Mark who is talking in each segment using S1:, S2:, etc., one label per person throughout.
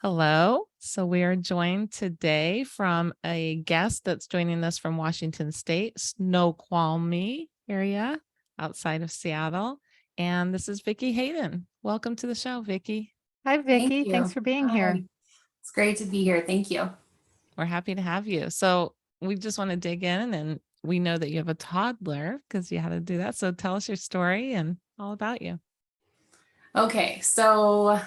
S1: Hello. So we are joined today from a guest that's joining us from Washington State, Snoqualmie area outside of Seattle. And this is Vicky Heydon. Welcome to the show, Vicky.
S2: Hi,
S3: Thank
S2: Vicky. Thanks
S3: you.
S2: for being here.
S3: Hi. It's great to be here. Thank you.
S1: We're happy to have you. So we just want to dig in, and we know that you have a toddler because you had to do that. So tell us your story and all about you.
S3: Okay, so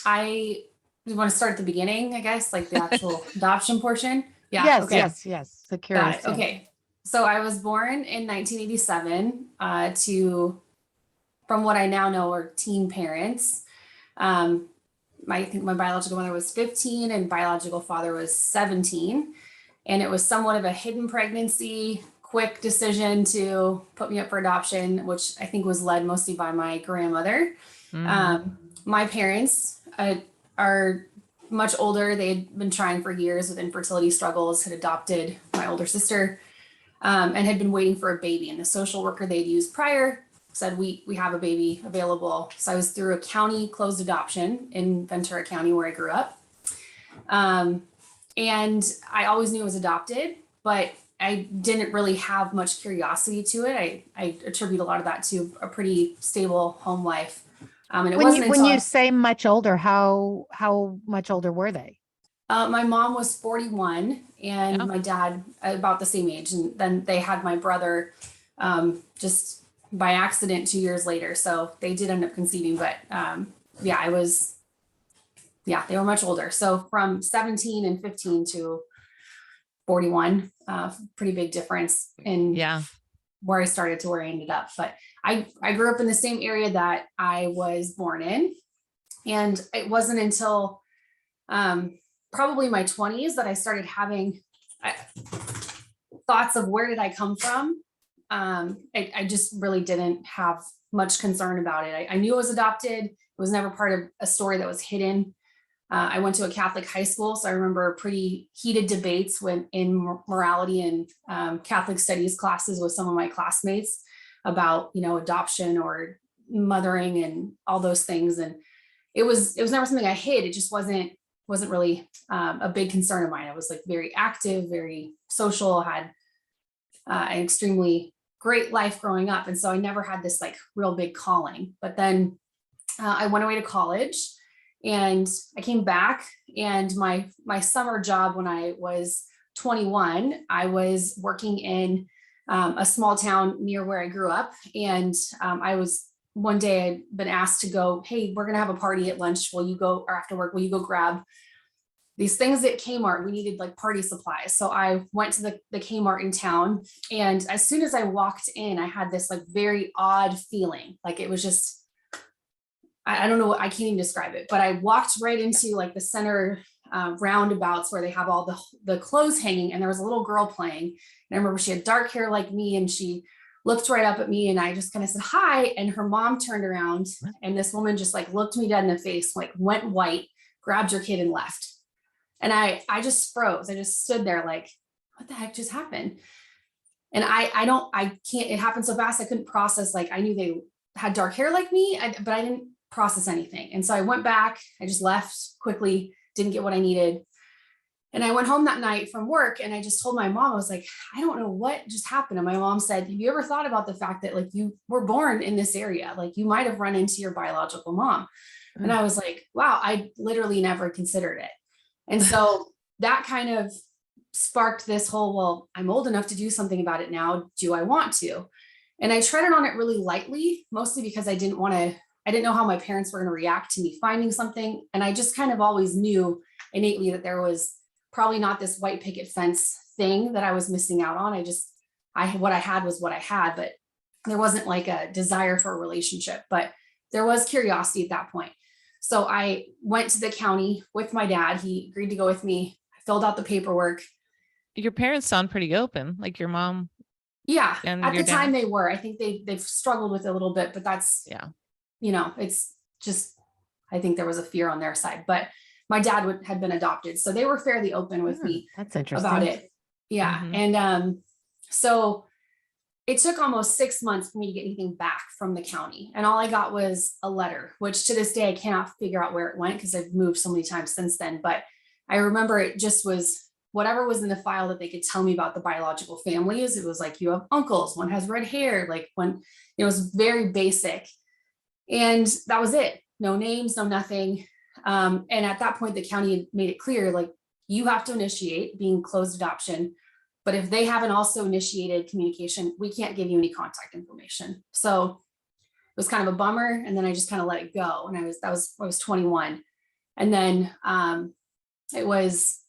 S3: I want to start at the beginning, I guess, like the actual adoption portion. Yeah.
S2: Yes,
S3: Okay.
S2: yes. So
S3: Got
S2: curious.
S3: it. Okay. So I was born in 1987 from what I now know are teen parents. I think my biological mother was 15 and biological father was 17. And it was somewhat of a hidden pregnancy, quick decision to put me up for adoption, which I think was led mostly by my grandmother. My parents are much older. They had been trying for years with infertility struggles, had adopted my older sister, and had been waiting for a baby. And the social worker they'd used prior said, we have a baby available. So I was through a county closed adoption in Ventura County where I grew up. And I always knew I was adopted, but I didn't really have much curiosity to it. I attribute a lot of that to a pretty stable home life. And it wasn't
S2: When
S3: until
S2: you say much older, how much older were they?
S3: my mom was 41 and
S1: Yeah.
S3: my dad about the same age. And then they had my brother just by accident 2 years later. So they did end up conceiving, but they were much older. So from 17 and 15 to 41, pretty big difference in where I started to where I ended up. But I grew up in the same area that I was born in. And it wasn't until probably my 20s that I started having thoughts of where did I come from? I just really didn't have much concern about it. I knew I was adopted. It was never part of a story that was hidden. I went to a Catholic high school, so I remember pretty heated debates in morality and Catholic studies classes with some of my classmates about, adoption or mothering and all those things. And it was never something I hid. It just wasn't really a big concern of mine. I was like very active, very social, had an extremely great life growing up. And so I never had this like real big calling. But then I went away to college and I came back, and my summer job when I was 21, I was working in a small town near where I grew up. And one day I'd been asked to go, hey, we're going to have a party at lunch. Will you go, or after work, will you go grab these things at Kmart? We needed like party supplies. So I went to the Kmart in town. And as soon as I walked in, I had this like very odd feeling. Like it was just, I don't know, I can't even describe it, but I walked right into like the center roundabouts where they have all the clothes hanging, and there was a little girl playing. And I remember she had dark hair like me, and she looked right up at me, and I just kind of said hi. And her mom turned around, and this woman just like looked me dead in the face, like went white, grabbed her kid and left. And I just froze. I just stood there like, what the heck just happened? And I can't, it happened so fast. I couldn't process. Like I knew they had dark hair like me, but I didn't process anything. And so I went back, I just left quickly, didn't get what I needed. And I went home that night from work, and I just told my mom, I was like, I don't know what just happened. And my mom said, have you ever thought about the fact that like you were born in this area? Like you might've run into your biological mom. And I was like, wow, I literally never considered it. And so that kind of sparked this whole, well, I'm old enough to do something about it now. Do I want to? And I treaded on it really lightly, mostly because I didn't know how my parents were going to react to me finding something. And I just kind of always knew innately that there was probably not this white picket fence thing that I was missing out on. What I had was what I had, but there wasn't like a desire for a relationship, but there was curiosity at that point. So I went to the county with my dad. He agreed to go with me. I filled out the paperwork.
S1: Your parents sound pretty open, like your mom.
S3: Yeah.
S1: And
S3: At
S1: your
S3: the time
S1: dad?
S3: they were. I think they've struggled with it a little bit, but that's, it's just, I think there was a fear on their side, but my dad had been adopted. So they were fairly open with me
S2: That's interesting
S3: about it. Yeah. And so it took almost 6 months for me to get anything back from the county. And all I got was a letter, which to this day, I cannot figure out where it went because I've moved so many times since then. But I remember it just was whatever was in the file that they could tell me about the biological families. It was like, you have uncles, one has red hair, like one, it was very basic. And that was it. No names, no nothing. And at that point, the county had made it clear, like, you have to initiate being closed adoption. But if they haven't also initiated communication, we can't give you any contact information. So it was kind of a bummer. And then I just kind of let it go. And I was 21. And then I was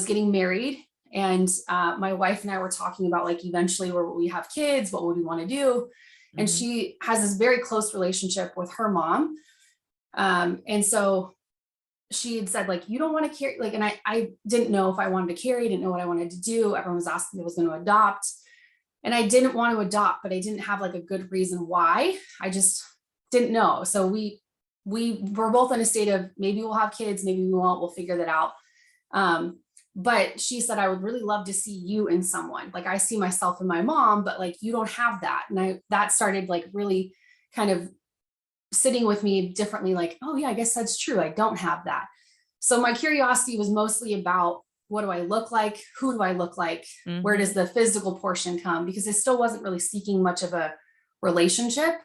S3: getting married, and my wife and I were talking about, like, eventually where we have kids, what would we want to do? And she has this very close relationship with her mom. And so she had said, like, you don't want to carry, like, and I didn't know if I wanted to carry, didn't know what I wanted to do. Everyone was asking if I was going to adopt, and I didn't want to adopt, but I didn't have like a good reason why. I just didn't know. So we were both in a state of, maybe we'll have kids, maybe we won't, we'll figure that out. But she said, I would really love to see you in someone. Like, I see myself in my mom, but like, you don't have that. And that started like really kind of sitting with me differently, like, oh yeah, I guess that's true. I don't have that. So my curiosity was mostly about, what do I look like? Who do I look like? Where does the physical portion come? Because I still wasn't really seeking much of a relationship.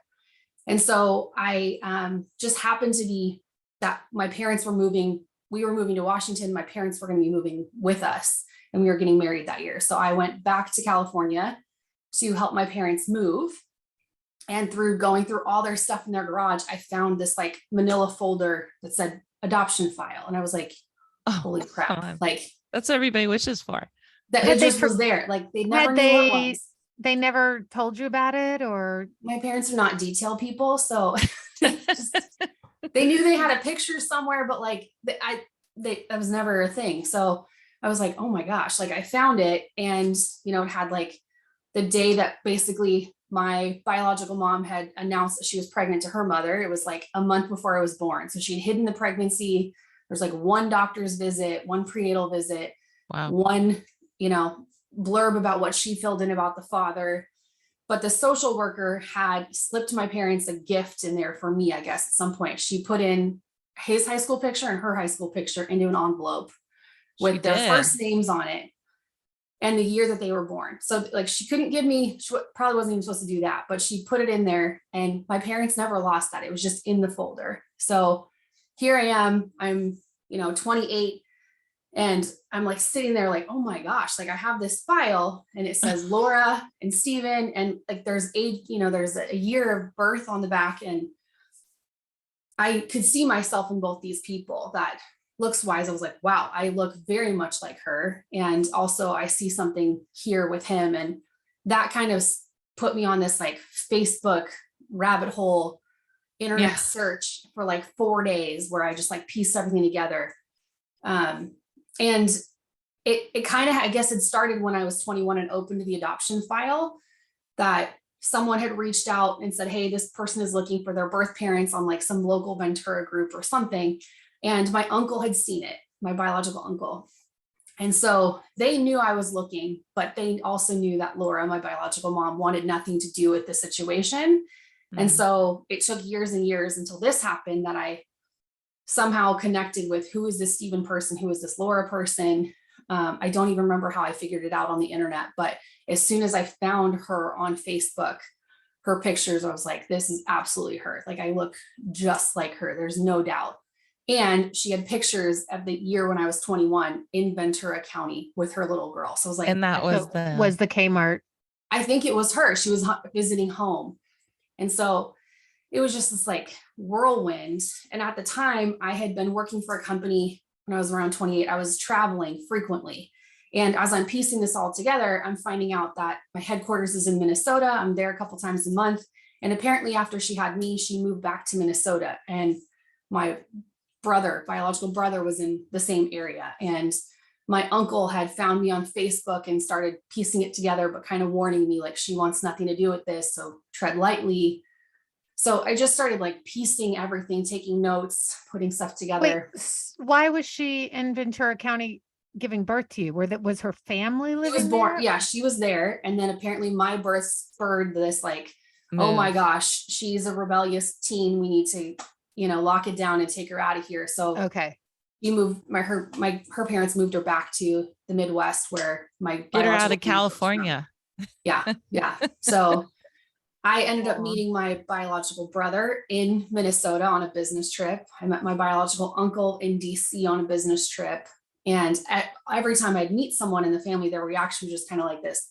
S3: And so I just happened to be that my parents were moving. We were moving to Washington. My parents were going to be moving with us, and we were getting married that year. So I went back to California to help my parents move. And through going through all their stuff in their garage, I found this like manila folder that said adoption file. And I was like, holy crap. Like,
S1: that's what everybody wishes for.
S3: That it just was there. Like, they never knew what it was.
S2: They never told you about it, or?
S3: My parents are not detail people. So they knew they had a picture somewhere, but like that was never a thing. So I was like, oh my gosh, like I found it. And, it had like the day that basically my biological mom had announced that she was pregnant to her mother. It was like a month before I was born. So she'd hidden the pregnancy. There's like one doctor's visit, one prenatal visit, one, blurb about what she filled in about the father. But the social worker had slipped my parents a gift in there for me, I guess, at some point. She put in his high school picture and her high school picture into an envelope with their first names on it and the year that they were born. So like, she couldn't give me, she probably wasn't even supposed to do that, but she put it in there, and my parents never lost that. It was just in the folder. So here I am, I'm, 28, and I'm like sitting there like, oh my gosh, like I have this file and it says Laura and Steven, and like there's age, there's a year of birth on the back, and I could see myself in both these people. That looks wise, I was like, wow, I look very much like her. And also I see something here with him. And that kind of put me on this like Facebook rabbit hole internet search for like 4 days, where I just like pieced everything together. And it kind of, I guess it started when I was 21 and opened the adoption file, that someone had reached out and said, hey, this person is looking for their birth parents on like some local Ventura group or something. And my uncle had seen it, my biological uncle. And so they knew I was looking, but they also knew that Laura, my biological mom, wanted nothing to do with the situation. And so it took years and years until this happened, that I somehow connected with, who is this Steven person? Who is this Laura person? I don't even remember how I figured it out on the internet, but as soon as I found her on Facebook, her pictures, I was like, this is absolutely her. Like, I look just like her. There's no doubt. And she had pictures of the year when I was 21 in Ventura County with her little girl. So I was like,
S1: and that was
S2: the Kmart.
S3: I think it was her. She was visiting home. And so it was just this like whirlwind. And at the time, I had been working for a company when I was around 28. I was traveling frequently. And as I'm piecing this all together, I'm finding out that my headquarters is in Minnesota. I'm there a couple times a month. And apparently after she had me, she moved back to Minnesota. And my biological brother, was in the same area. And my uncle had found me on Facebook and started piecing it together, but kind of warning me, like, she wants nothing to do with this, so tread lightly. So I just started like piecing everything, taking notes, putting stuff together.
S2: Wait, why was she in Ventura County giving birth to you? Was her family
S3: She
S2: living
S3: was born,
S2: there?
S3: yeah, she was there. And then apparently my birth spurred this like, oh my
S1: Move.
S3: gosh, she's a rebellious teen. We need to, lock it down and take her out of here. So
S2: Okay.
S3: she moved her parents moved her back to the Midwest where my
S1: Get her out
S3: biological
S1: of
S3: family was from.
S1: California.
S3: Yeah. Yeah. So I ended up
S2: Aw.
S3: meeting my biological brother in Minnesota on a business trip. I met my biological uncle in DC on a business trip. And every time I'd meet someone in the family, their reaction was just kind of like this,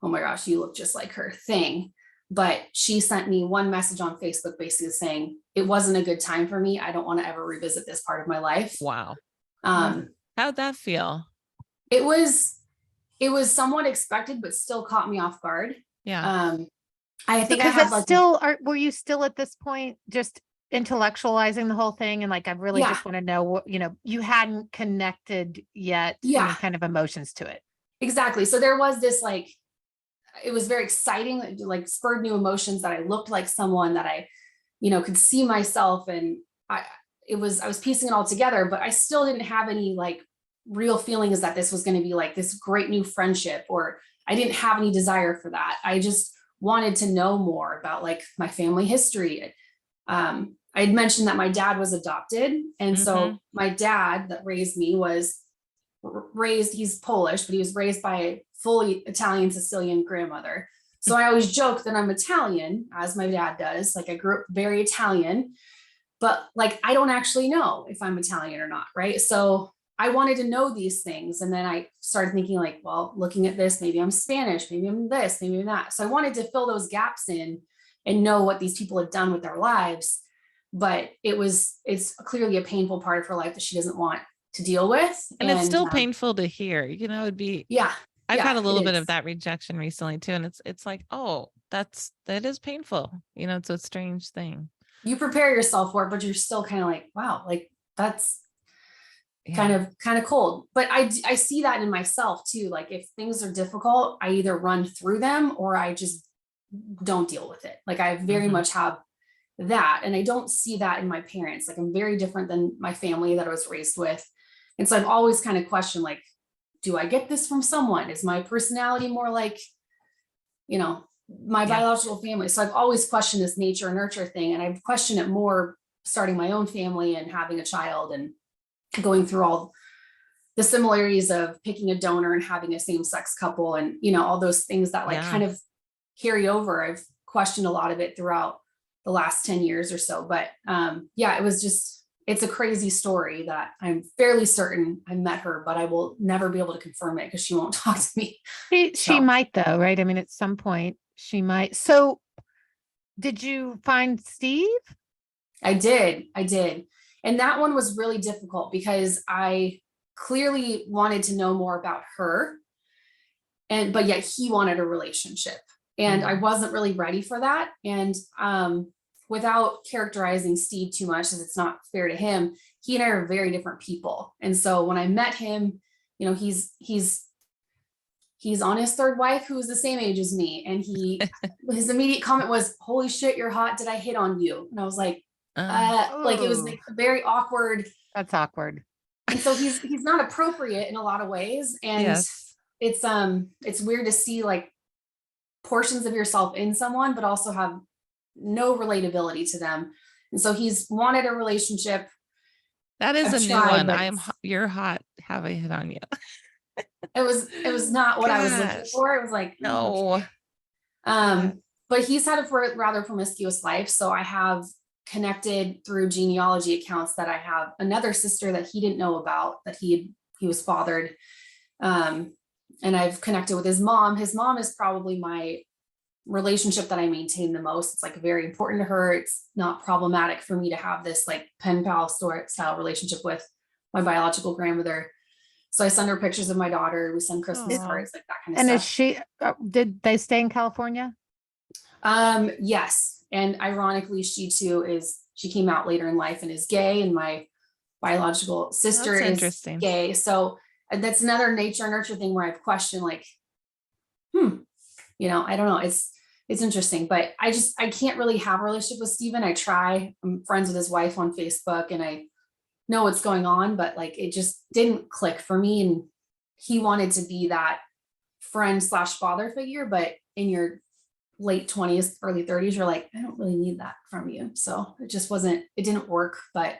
S3: oh my gosh, you look just like her thing. But she sent me one message on Facebook basically saying, it wasn't a good time for me. I don't want to ever revisit this part of my life.
S1: Wow.
S3: Um,
S1: How'd that feel?
S3: it was somewhat expected, but still caught me off guard.
S1: Yeah.
S3: I think I
S2: Because
S3: had
S2: it's
S3: like,
S2: still, were you still at this point just intellectualizing the whole thing? And like, I really
S3: Yeah.
S2: just want to know what, you hadn't connected yet
S3: Yeah.
S2: any kind of emotions to it.
S3: exactly. So there was this like, it was very exciting, like spurred new emotions that I looked like someone that I, could see myself. And I was piecing it all together, but I still didn't have any like real feelings that this was going to be like this great new friendship, or I didn't have any desire for that. I just wanted to know more about like my family history. I had mentioned that my dad was adopted. And so my dad that raised me was raised, he's Polish, but he was raised by a fully Italian Sicilian grandmother. So I always joke that I'm Italian, as my dad does. Like I grew up very Italian, but like I don't actually know if I'm Italian or not, right? So I wanted to know these things. And then I started thinking like, well, looking at this, maybe I'm Spanish, maybe I'm this, maybe I'm that. So I wanted to fill those gaps in and know what these people had done with their lives. But it's clearly a painful part of her life that she doesn't want to deal with.
S1: And it's still painful to hear, it'd be,
S3: yeah.
S1: I've had a little bit
S3: is.
S1: of that rejection recently too. And it's like, oh, that is painful. It's a strange thing.
S3: You prepare yourself for it, but you're still kind of like, wow, like that's kind of cold. But I see that in myself too. Like if things are difficult, I either run through them or I just don't deal with it. Like I very much have that. And I don't see that in my parents. Like I'm very different than my family that I was raised with. And so I've always kind of questioned, like, do I get this from someone? Is my personality more like, my biological family? So I've always questioned this nature and nurture thing. And I've questioned it more starting my own family and having a child and going through all the similarities of picking a donor and having a same-sex couple and, all those things that like kind of carry over. I've questioned a lot of it throughout the last 10 years or so. But it was just, it's a crazy story that I'm fairly certain I met her, but I will never be able to confirm it because she won't talk to me.
S2: She might though, right? I mean, at some point she might. So did you find Steve?
S3: I did. And that one was really difficult because I clearly wanted to know more about her. But yet he wanted a relationship. And I wasn't really ready for that. And without characterizing Steve too much, as it's not fair to him, he and I are very different people. And so when I met him, he's on his third wife, who is the same age as me. And his immediate comment was, holy shit, you're hot. Did I hit on you? And I was like, like it was like very awkward.
S2: That's awkward.
S3: And so he's not appropriate in a lot of ways. And it's weird to see like portions of yourself in someone, but also have no relatability to them. And so he's wanted a relationship.
S1: That is
S3: I've
S1: a new
S3: tried,
S1: one.
S3: but
S1: You're hot. Have I hit on you?
S3: it was not what I was looking for. It was like,
S1: no.
S3: But he's had a rather promiscuous life. So I have connected through genealogy accounts that I have another sister that he didn't know about, that he was fathered. And I've connected with his mom. His mom is probably my relationship that I maintain the most. It's like very important to her. It's not problematic for me to have this like pen pal style relationship with my biological grandmother. So I send her pictures of my daughter. We send Christmas cards, like that kind of stuff.
S2: And is she, did they stay in California?
S3: Yes. And ironically, she came out later in life and is gay. And my biological sister is gay. So that's another nature and nurture thing where I've questioned like, I don't know. It's interesting, but I can't really have a relationship with Steven. I try. I'm friends with his wife on Facebook and I know what's going on, but like, it just didn't click for me. And he wanted to be that friend / father figure, but in your late 20s, early 30s, you're like, I don't really need that from you. So it didn't work, but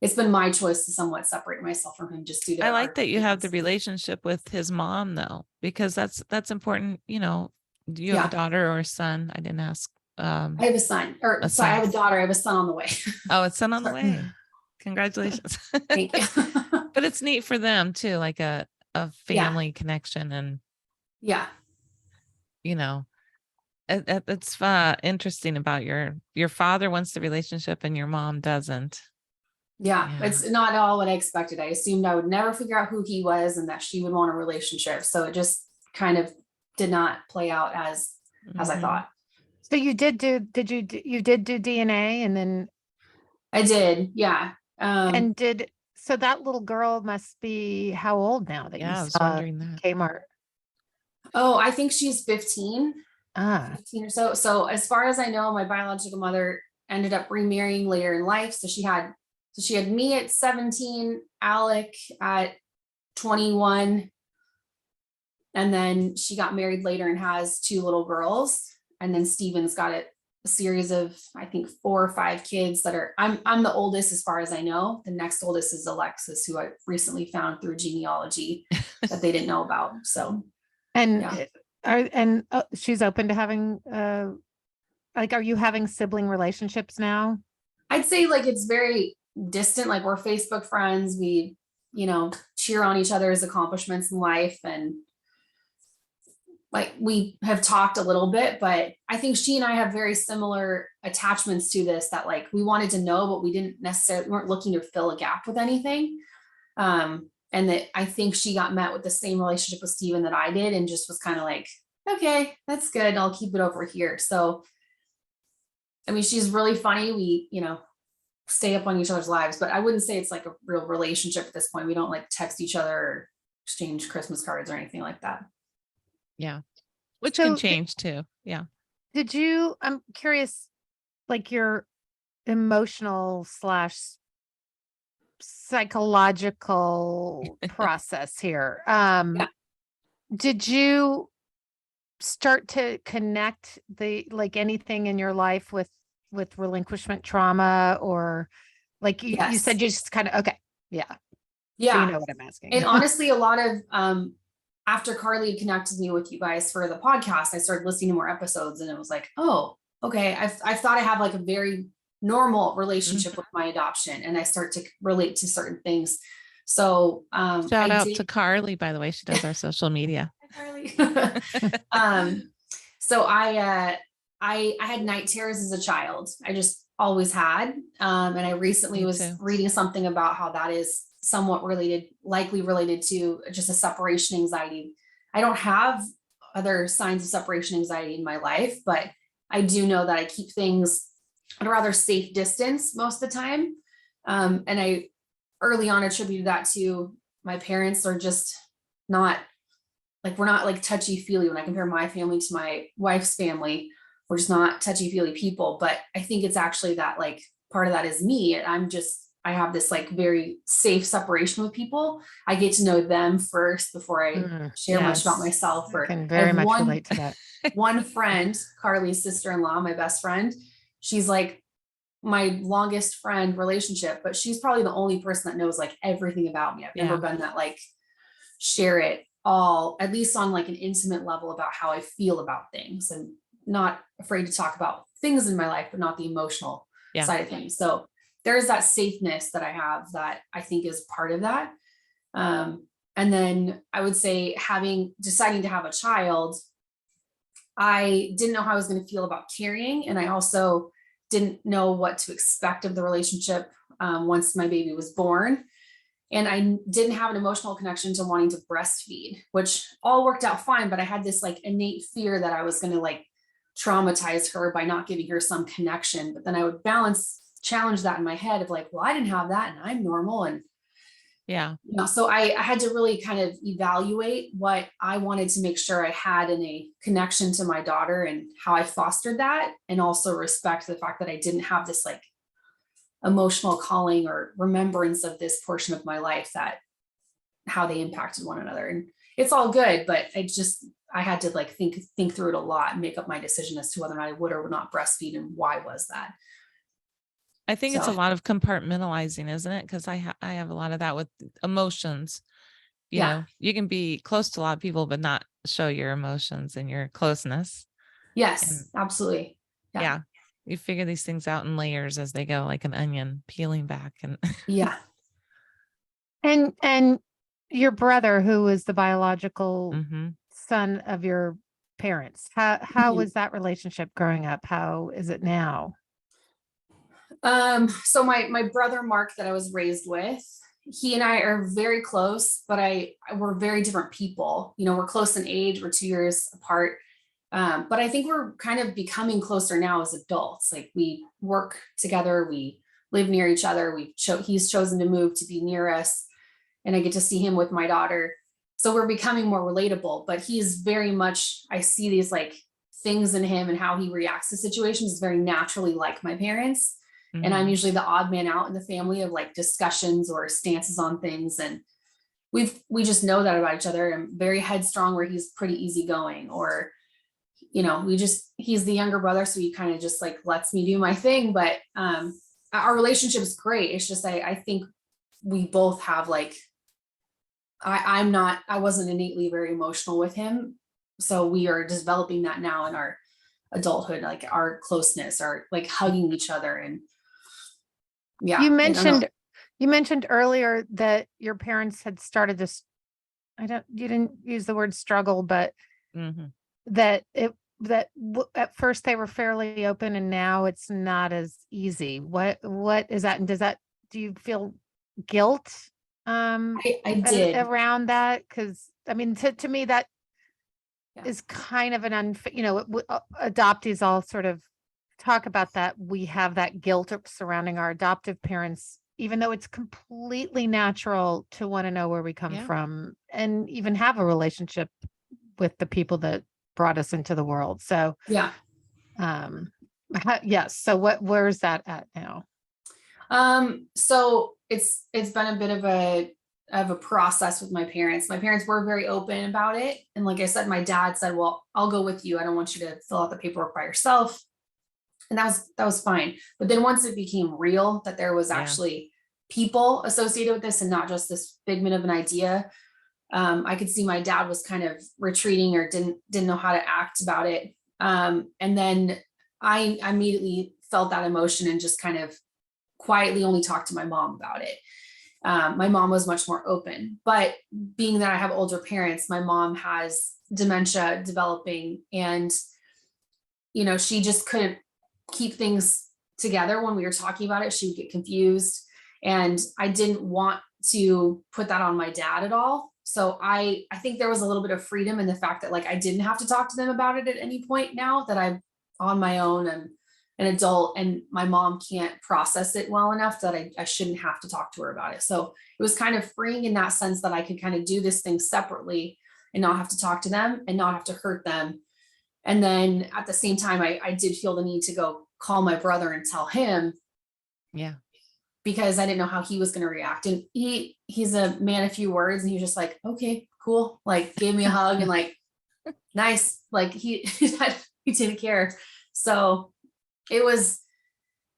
S3: it's been my choice to somewhat separate myself from him just due to
S1: I like
S3: our
S1: that you have the
S3: kids.
S1: relationship with his mom though, because that's important. Do you have
S3: Yeah.
S1: a daughter or a son? I didn't ask.
S3: I have a son, or
S1: A
S3: sorry, I
S1: son.
S3: have a daughter. I have a son on the way.
S1: Oh, it's son on the
S3: Sorry.
S1: way. Congratulations.
S3: Thank you.
S1: But it's neat for them too, like a
S3: Yeah.
S1: family connection, and
S3: Yeah.
S1: it's interesting about your father wants the relationship and your mom doesn't.
S3: Yeah,
S1: Yeah.
S3: it's not all what I expected. I assumed I would never figure out who he was and that she would want a relationship. So it just kind of did not play out as I
S1: Mhm.
S3: thought.
S2: So you did do DNA, and then
S3: I did, yeah.
S2: so that little girl must be how old now that you
S1: Yeah, I was
S2: saw
S1: wondering that.
S2: Kmart?
S3: Oh, I think she's 15 or so. So as far as I know, my biological mother ended up remarrying later in life. So she had me at 17, Alec at 21, and then she got married later and has 2 little girls. And then Steven's got a series of, I think, 4 or 5 kids that are, I'm the oldest as far as I know. The next oldest is Alexis, who I recently found through genealogy that they didn't know about. So,
S2: And
S3: yeah.
S2: she's open to having are you having sibling relationships now?
S3: I'd say like it's very distant, like we're Facebook friends. We, cheer on each other's accomplishments in life, and like we have talked a little bit, but I think she and I have very similar attachments to this, that like we wanted to know, but we weren't looking to fill a gap with anything. And that I think she got met with the same relationship with Steven that I did, and just was kind of like, okay, that's good. I'll keep it over here. So, I mean, she's really funny. We, stay up on each other's lives, but I wouldn't say it's like a real relationship at this point. We don't like text each other or exchange Christmas cards or anything like that.
S1: Yeah. Which
S2: So
S1: can change too. Yeah.
S2: I'm curious, like your emotional / psychological process here. Did you start to connect like anything in your life with relinquishment trauma, or like you
S3: Yes.
S2: said, you just kind of, okay. Yeah.
S3: Yeah.
S2: So you know what I'm asking.
S3: And honestly, a lot of, after Carly connected me with you guys for the podcast, I started listening to more episodes, and it was like, oh, okay. I thought I have like a very normal relationship with my adoption, and I start to relate to certain things. So,
S1: Shout out to Carly, by the way, she does our social media.
S3: Carly. So I had night terrors as a child. I just always had. And I recently was reading something about how that is somewhat likely related to just a separation anxiety. I don't have other signs of separation anxiety in my life, but I do know that I keep things at a rather safe distance most of the time. And I early on attributed that to my parents are just not like, we're not like touchy-feely. When I compare my family to my wife's family, we're just not touchy-feely people. But I think it's actually that like part of that is me. And I have this like very safe separation with people. I get to know them first before I share much about myself.
S2: I can very much relate to that.
S3: One friend, Carly's sister-in-law, my best friend, she's like my longest friend relationship, but she's probably the only person that knows like everything about me. I've never been that like share it all, at least on like an intimate level, about how I feel about things, and not afraid to talk about things in my life, but not the emotional side of things. So there's that safeness that I have that I think is part of that. And then I would say deciding to have a child, I didn't know how I was going to feel about carrying. And I also didn't know what to expect of the relationship once my baby was born. And I didn't have an emotional connection to wanting to breastfeed, which all worked out fine. But I had this like innate fear that I was going to like traumatize her by not giving her some connection. But then I would challenge that in my head of like, well, I didn't have that and I'm normal. And so I had to really kind of evaluate what I wanted to make sure I had in a connection to my daughter and how I fostered that, and also respect the fact that I didn't have this like emotional calling or remembrance of this portion of my life that how they impacted one another. And it's all good, but I had to like think through it a lot and make up my decision as to whether or not I would or would not breastfeed, and why was that.
S1: I think it's a
S3: So-
S1: lot of compartmentalizing, isn't it? Because I have a lot of that with emotions. You know, you can be close to a lot of people, but not show your emotions and your closeness.
S3: Yes, absolutely.
S1: Yeah. You figure these things out in layers as they go, like an onion peeling back. And
S3: Yeah.
S2: And your brother, who was the biological
S1: Mhm.
S2: son of your parents, how
S3: Mhm.
S2: was that relationship growing up? How is it now?
S3: So my brother Mark that I was raised with, he and I are very close, but we're very different people. You know, we're close in age, we're 2 years apart. But I think we're kind of becoming closer now as adults. Like we work together, we live near each other. He's chosen to move to be near us, and I get to see him with my daughter. So we're becoming more relatable, but he's very much, I see these like things in him and how he reacts to situations is very naturally like my parents. And I'm
S1: Mhm.
S3: usually the odd man out in the family of like discussions or stances on things. And we just know that about each other. I'm very headstrong where he's pretty easygoing, or, you know, he's the younger brother. So he kind of just like lets me do my thing. But our relationship is great. It's just, I think we both have like, I wasn't innately very emotional with him. So we are developing that now in our adulthood, like our closeness, our like hugging each other. And yeah.
S2: You
S3: I don't know.
S2: mentioned earlier that your parents had started this, you didn't use the word struggle, but
S1: Mhm.
S2: that at first they were fairly open and now it's not as easy. What is that? And do you feel guilt
S3: I did.
S2: around that? Because I mean, to me, that
S3: Yeah.
S2: is kind of an adoptees all sort of talk about that. We have that guilt surrounding our adoptive parents, even though it's completely natural to want to know where we come
S1: Yeah.
S2: from and even have a relationship with the people that brought us into the world. So,
S3: Yeah.
S2: yes. So where's that at now?
S3: So it's been a bit of a process with my parents. My parents were very open about it. And like I said, my dad said, well, I'll go with you. I don't want you to fill out the paperwork by yourself. And that was fine. But then once it became real that there was
S1: Yeah.
S3: actually people associated with this and not just this figment of an idea, I could see my dad was kind of retreating or didn't know how to act about it. And then I immediately felt that emotion and just kind of quietly only talked to my mom about it. My mom was much more open, but being that I have older parents, my mom has dementia developing, and, you know, she just couldn't keep things together when we were talking about it. She would get confused, and I didn't want to put that on my dad at all. So I think there was a little bit of freedom in the fact that like I didn't have to talk to them about it at any point now that I'm on my own and an adult, and my mom can't process it well enough that I shouldn't have to talk to her about it. So it was kind of freeing in that sense that I could kind of do this thing separately and not have to talk to them and not have to hurt them. And then at the same time, I did feel the need to go call my brother and tell him.
S1: Yeah.
S3: Because I didn't know how he was going to react. And he's a man of few words, and he was just like, okay, cool. Like gave me a hug and like, nice. Like he didn't care. So it was,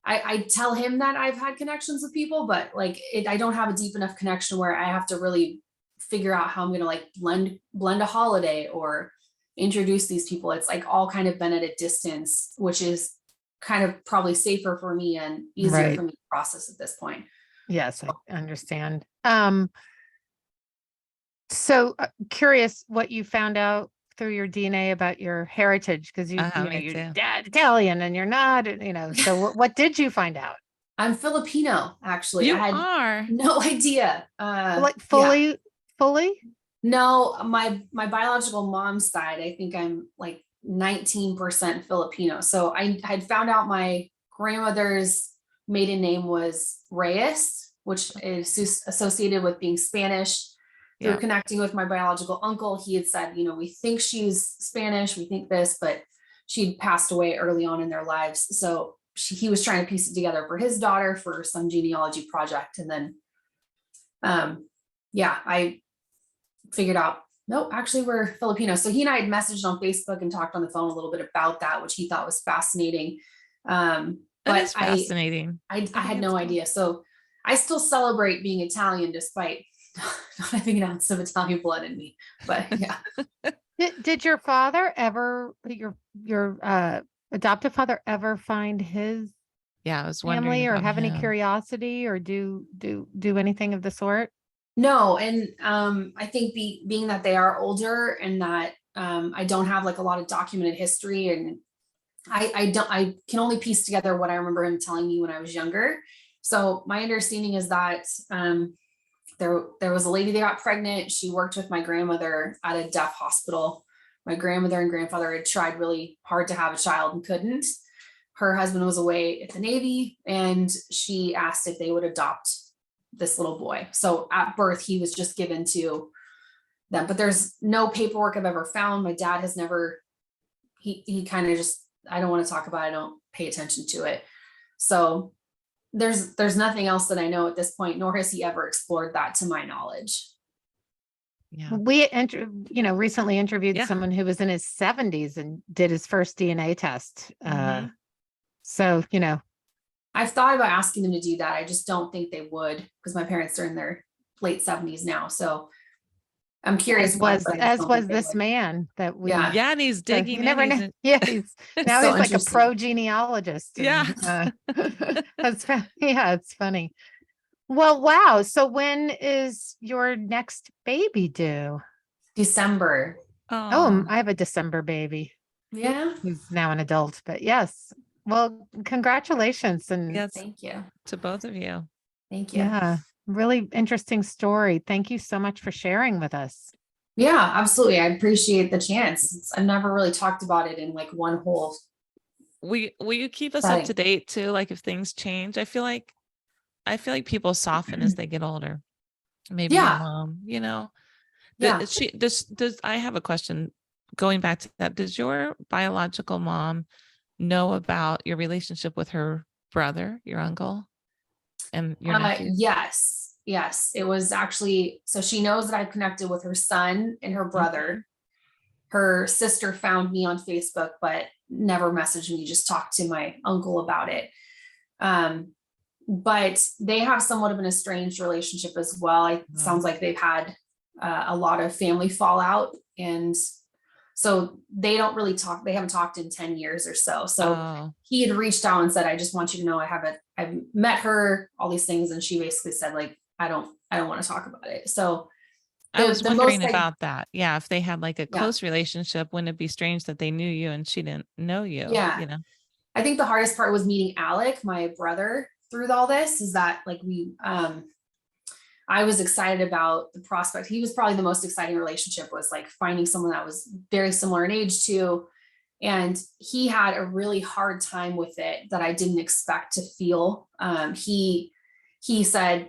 S3: I tell him that I've had connections with people, but like I don't have a deep enough connection where I have to really figure out how I'm going to like blend a holiday or introduce these people. It's like all kind of been at a distance, which is kind of probably safer for me and easier
S2: Right.
S3: for me to process at this point.
S2: Yes, I understand. So curious what you found out through your DNA about your heritage, because you know,
S1: Me
S2: your
S1: too.
S2: dad's Italian and you're not, you know, so what did you find out?
S3: I'm Filipino, actually.
S1: You
S3: I had
S1: are.
S3: no idea.
S2: Like
S3: Yeah.
S2: fully?
S3: No, my biological mom's side, I think I'm like 19% Filipino. So I had found out my grandmother's maiden name was Reyes, which is associated with being Spanish. Through
S1: Yeah.
S3: connecting with my biological uncle, he had said, you know, we think she's Spanish, we think this, but she'd passed away early on in their lives. So he was trying to piece it together for his daughter for some genealogy project. And then, yeah, I figured out, nope, actually we're Filipino. So he and I had messaged on Facebook and talked on the phone a little bit about that, which he thought was fascinating.
S1: That
S3: But
S1: is fascinating.
S3: I
S1: think
S3: had
S1: it's
S3: no
S1: cool.
S3: idea. So I still celebrate being Italian despite not having an ounce of Italian blood in me. But yeah.
S2: Did your father ever, your adoptive father ever find his
S1: Yeah, I was wondering
S2: family or
S1: about
S2: have any
S1: him.
S2: curiosity or do anything of the sort?
S3: No, and I think being that they are older and that I don't have like a lot of documented history, and I can only piece together what I remember him telling me when I was younger. So my understanding is that there was a lady that got pregnant. She worked with my grandmother at a deaf hospital. My grandmother and grandfather had tried really hard to have a child and couldn't. Her husband was away at the Navy, and she asked if they would adopt this little boy. So at birth, he was just given to them, but there's no paperwork I've ever found. My dad has never, he kind of just, I don't want to talk about it. I don't pay attention to it. So there's nothing else that I know at this point, nor has he ever explored that to my knowledge.
S1: Yeah.
S2: We recently interviewed
S1: Yeah.
S2: someone who was in his 70s and did his first DNA test.
S1: Mhm.
S2: So,
S3: I've thought about asking them to do that. I just don't think they would, because my parents are in their late 70s now. So I'm curious.
S2: as was this man that we,
S3: Yeah.
S1: Yeah, and he's
S2: so
S1: digging
S2: you never
S1: in.
S2: know. Yeah, now
S3: so
S2: he's like a
S3: interesting.
S2: pro genealogist.
S1: Yeah.
S2: Yeah, it's funny. Well, wow. So when is your next baby due?
S3: December.
S2: Oh, I have a December baby.
S3: Yeah.
S2: He's now an adult, but yes. Well, congratulations. And
S1: yes,
S3: Thank you.
S1: to both of you.
S3: Thank you.
S2: yeah, really interesting story. Thank you so much for sharing with us.
S3: Yeah, absolutely. I appreciate the chance. I've never really talked about it in like one whole.
S1: Will you keep us up to date too? Like if things change, I feel like people soften as they get older. Maybe your
S3: Yeah.
S1: mom,
S3: Yeah.
S1: does I have a question going back to that. Does your biological mom know about your relationship with her brother, your uncle, and your nephew?
S3: Yes. It was actually, so she knows that I've connected with her son and her brother. Her sister found me on Facebook, but never messaged me, just talked to my uncle about it. But they have somewhat of an estranged relationship as well. It sounds like they've had a lot of family fallout, and so they don't really talk. They haven't talked in 10 years or so. So he had reached out and said, I just want you to know I've met her, all these things. And she basically said, like, I don't want to talk about it. So
S1: I was wondering about that. Yeah. If they had like a close relationship, wouldn't it be strange that they knew you and she didn't know you?
S3: Yeah. I think the hardest part was meeting Alec, my brother, through all this, is that like I was excited about the prospect. He was probably the most exciting relationship, was like finding someone that was very similar in age to, and he had a really hard time with it that I didn't expect to feel. He said,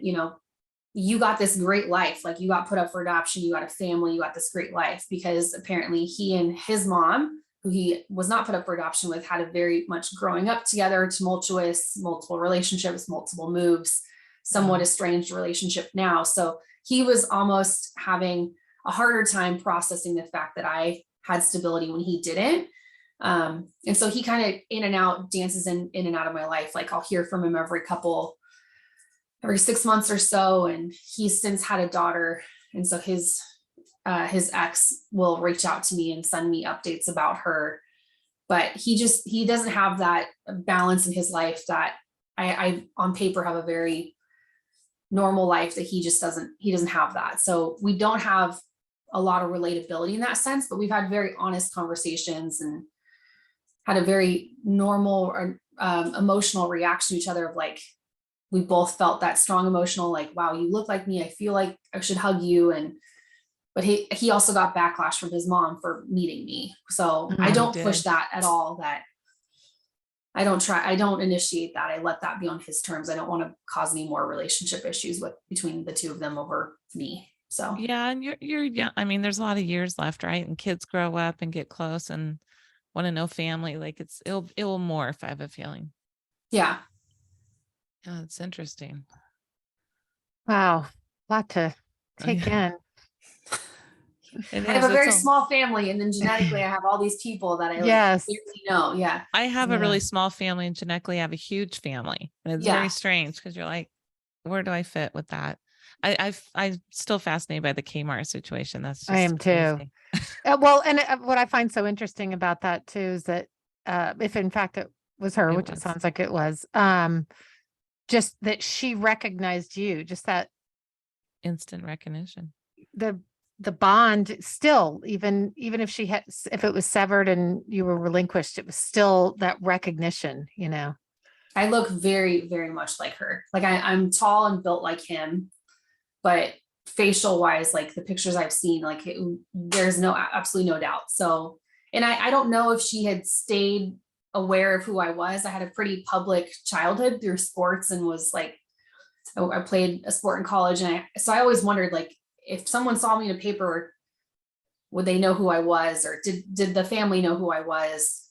S3: you got this great life. Like, you got put up for adoption, you got a family, you got this great life, because apparently he and his mom, who he was not put up for adoption with, had a very much growing up together, tumultuous, multiple relationships, multiple moves, somewhat estranged relationship now. So he was almost having a harder time processing the fact that I had stability when he didn't. And so he kind of in and out dances in and out of my life. Like, I'll hear from him every 6 months or so. And he's since had a daughter. And so his ex will reach out to me and send me updates about her. But he doesn't have that balance in his life that I on paper have a very normal life, that he doesn't have that. So we don't have a lot of relatability in that sense, but we've had very honest conversations and had a very normal or emotional reaction to each other of like, we both felt that strong emotional, like, wow, you look like me, I feel like I should hug you. But he also got backlash from his mom for meeting me. So I don't push that at all. That I don't initiate that. I let that be on his terms. I don't want to cause any more relationship issues between the two of them over me. So
S1: yeah, and you're young. I mean, there's a lot of years left, right? And kids grow up and get close and want to know family. Like it will morph, I have a feeling.
S3: Yeah.
S1: Yeah, it's interesting.
S2: Wow, a lot to take in.
S1: It
S3: I have
S1: is.
S3: a very
S1: It's
S3: small family, and then genetically I have all these people that I like
S2: Yes.
S3: barely know. Yeah.
S1: I have a
S2: Yeah.
S1: really small family and genetically I have a huge family. And it's very
S3: Yeah.
S1: strange because you're like, where do I fit with that? I'm still fascinated by the Kmart situation. That's just
S2: I am too.
S1: crazy.
S2: Well, and what I find so interesting about that too is that if in fact it was her,
S1: It
S2: which it
S1: was.
S2: sounds like it was, just that she recognized you, just that
S1: Instant recognition.
S2: the bond still, even if she had, if it was severed and you were relinquished, it was still that recognition, you know.
S3: I look very, very much like her. Like I'm tall and built like him, but facial wise, like the pictures I've seen, like there's absolutely no doubt. So, and I don't know if she had stayed aware of who I was. I had a pretty public childhood through sports and was like, I played a sport in college. And so I always wondered, like, if someone saw me in a paper, would they know who I was, or did the family know who I was?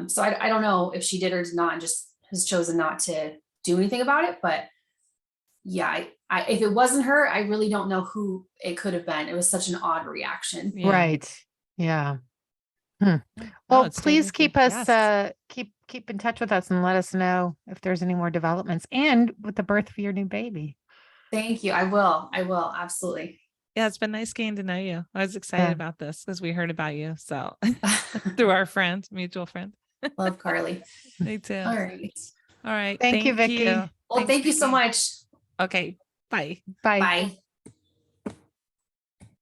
S3: So I don't know if she did or did not, and just has chosen not to do anything about it. But yeah, I if it wasn't her, I really don't know who it could have been. It was such an odd reaction.
S2: Yeah. Right. Yeah.
S1: No,
S2: Well,
S1: it stayed
S2: please
S1: with you.
S2: keep us,
S1: Yes.
S2: keep in touch with us and let us know if there's any more developments and with the birth of your new baby.
S3: Thank you. I will. Absolutely.
S1: Yeah, it's been nice getting to know you. I was excited
S2: Yeah.
S1: about this because we heard about you. So through our friend, mutual friend.
S3: Love Carly.
S1: Me too.
S3: All right.
S1: All right.
S2: Thank you, Vicky.
S3: Well,
S1: Thanks,
S3: thank you so
S1: Vicky.
S3: much.
S1: Okay. Bye.
S2: Bye.
S3: Bye.